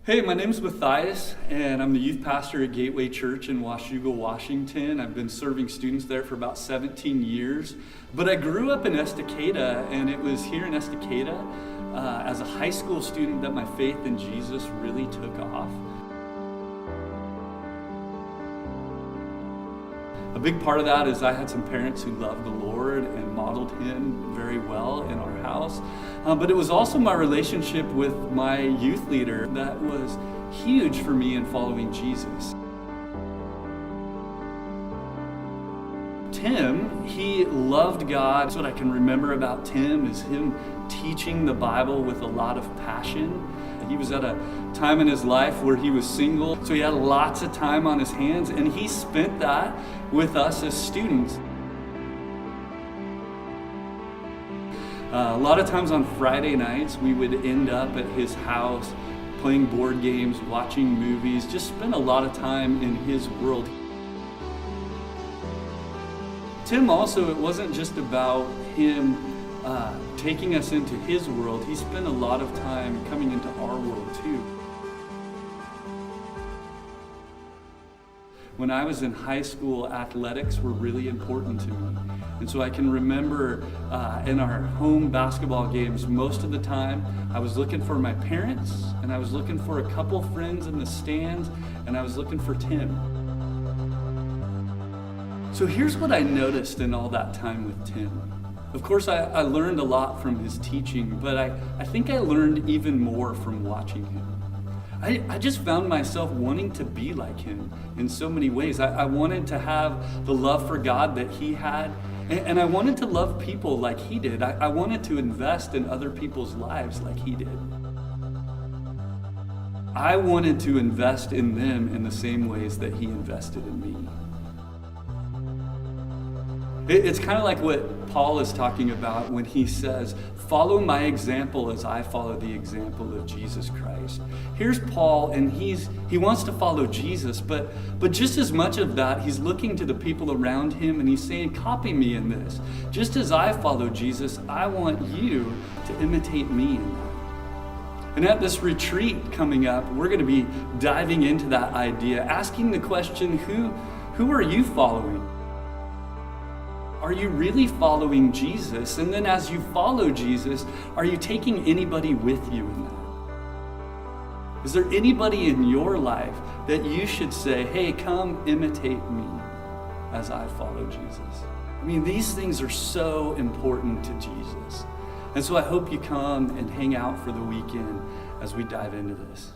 Hey, my name's Matthias, and I'm the youth pastor at Gateway Church in Washougal, Washington. I've been serving students there for about 17 years. But I grew up in Estacada, and it was here in Estacada as a high school student that my faith in Jesus really took off. A big part of that is I had some parents who loved the Lord and modeled Him very well in our house. But it was also my relationship with my youth leader that was huge for me in following Jesus. Tim, he loved God. What I can remember about Tim is him teaching the Bible with a lot of passion. He was at a time in his life where he was single, so he had lots of time on his hands, and he spent that with us as students. A lot of times on Friday nights, we would end up at his house playing board games, watching movies, just spend a lot of time in his world. Tim also, it wasn't just about him taking us into his world. He spent a lot of time coming into our world too. When I was in high school, athletics were really important to me. And so I can remember in our home basketball games, most of the time, I was looking for my parents, and I was looking for a couple friends in the stands, and I was looking for Tim. So here's what I noticed in all that time with Tim. Of course, I learned a lot from his teaching, but I think I learned even more from watching him. I just found myself wanting to be like him in so many ways. I wanted to have the love for God that he had, and I wanted to love people like he did. I wanted to invest in other people's lives like he did. I wanted to invest in them in the same ways that he invested in me. It's kind of like what Paul is talking about when he says, follow my example as I follow the example of Jesus Christ. Here's Paul, and he wants to follow Jesus, but just as much of that, he's looking to the people around him and he's saying, copy me in this. Just as I follow Jesus, I want you to imitate me in that. And at this retreat coming up, we're going to be diving into that idea, asking the question, who are you following? Are you really following Jesus? And then as you follow Jesus, are you taking anybody with you in that? Is there anybody in your life that you should say, hey, come imitate me as I follow Jesus? I mean, these things are so important to Jesus. And so I hope you come and hang out for the weekend as we dive into this.